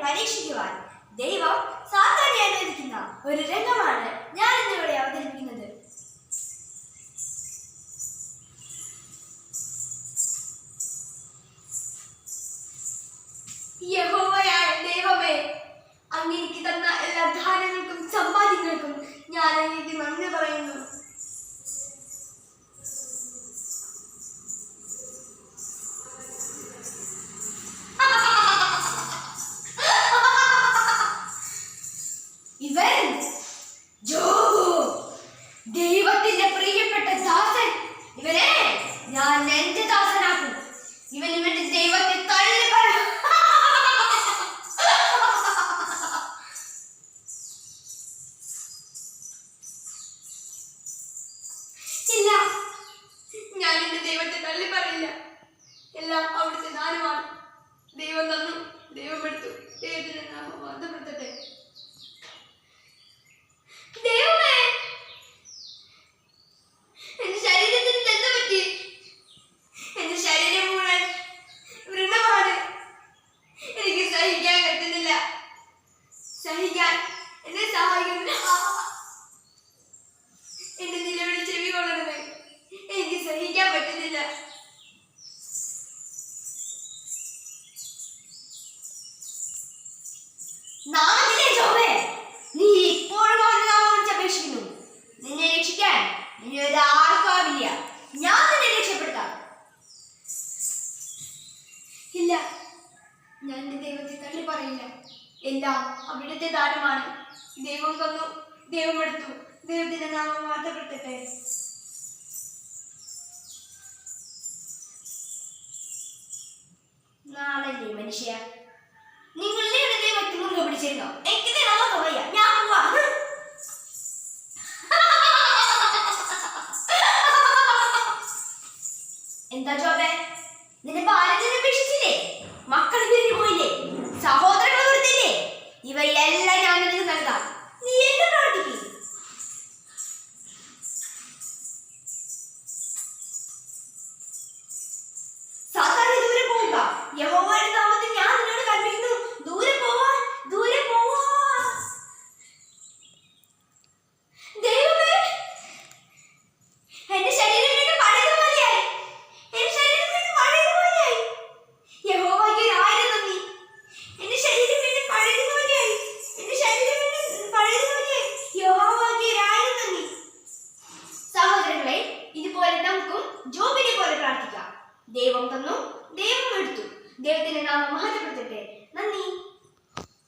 പരീക്ഷിക്കുവാൻ ദൈവം സാത്താനെ അനുവദിക്കുന്ന ഒരു രംഗമാണ് ഞാൻ ഇന്നിവിടെ അവതരിപ്പിക്കുന്നത്. യഹോവയായ ദൈവമേ, അങ്ങേക്ക് തന്ന എല്ലാ ദാനങ്ങൾക്കും സമ്പാദ്യങ്ങൾക്കും ഞാൻ അങ്ങേക്ക് നന്ദി പറയുന്നു. ഇവൻ ജോബു, ദൈവത്തിന്റെ പ്രിയപ്പെട്ട ദാസൻ. ഇവനെ ഞാൻ എന്റെ ദാസനാക്കും. ഇവൻ ഇവന്റെ ദൈവത്തെ തള്ളി പറയും. ഇല്ല, ഞാൻ എന്റെ ദൈവത്തെ തള്ളി പറയില്ല. എല്ലാം അവിടുത്തെ ദാനമാണ്. ദൈവം തന്നു, ദൈവം എടുത്തു. ദൈവത്തിന്റെ നാമം വാഴ്ത്തപ്പെടട്ടെ. ദൈവമേ, എന്റെ ശരീരത്തിന് എന്ത് പറ്റി? എന്റെ ശരീരം മുഴുവൻ വൃണമാണ്. എനിക്ക് സഹിക്കാൻ പറ്റുന്നില്ല. സഹിക്കാൻ എന്നെ സഹായിക്കുന്നില്ല. എന്റെ നിലവിളി ചെവി കൊള്ളണമേ. എനിക്ക് സഹിക്കാൻ പറ്റുന്നില്ല. നാമത്തിലെ ജോബേ, നീ ഇപ്പോഴും അവന്റെ നാമം വിളിച്ചപേക്ഷിക്കുന്നു. നിന്നെ രക്ഷിക്കാൻ ഇനി ഒരാൾക്കും ആവില്ല. ഞാൻ നിന്നെ രക്ഷപ്പെടുത്താം. ഇല്ല, ഞാൻ എന്റെ ദൈവത്തെ തള്ളി പറയില്ല. എല്ലാം അവിടുത്തെ ദാനമാണ്. ദൈവം തന്നു, ദൈവം എടുത്തു. ദൈവത്തിന്റെ നാമം വാഴ്ത്തപ്പെടട്ടെ. നാളല്ലേ മനുഷ്യ, നിങ്ങളുടെ ദൈവത്തെ മുറുകെ പിടിച്ചിരുന്നോ? എനിക്ക് നോക്കാൻ വയ്യ, ഞാൻ പോവാ. എന്താ ജോബേ, നിന്റെ ഭാര്യനെ ഉപേക്ഷിച്ചില്ലേ? മക്കൾ പിരിഞ്ഞു പോയില്ലേ? സഹോദരങ്ങൾ കൊടുത്തില്ലേ? ഇവയെല്ലാം ഞാൻ നിനക്ക് നൽകാം. നീ എന്ത് പ്രവർത്തിക്കും? സാധാരണ ദൂരെ പോവുക. യഹോവയുടെ നാമത്തിൽ ഞാൻ നിന്നോട് കൽപ്പിക്കുന്നു, ദൂരെ പോവാൻ, ദൂരെ പോവാ. ദൈവമേ, എന്റെ ശരീരം വീണ്ടും പഴയതുപോലെയായി. എന്റെ ശരീരം വീണ്ടും പഴയതുപോലെയായി. യഹോവയ്ക്ക് 1000 നന്ദി. എന്റെ ശരീരം വീണ്ടും പഴയതുപോലെയായി. എന്റെ ശരീരം വീണ്ടും പഴയതുപോലെയായി. യഹോവയ്ക്ക് 1000 നന്ദി. സഹോദരങ്ങളെ, ഇതുപോലെ നമുക്കും ജോബിനെ പോലെ പ്രാർത്ഥിക്കാം. ദൈവം തന്നു, ദൈവം എടുത്തു. ദൈവത്തിന്റെ നാമം മഹത്വപ്പെടുത്തട്ടെ.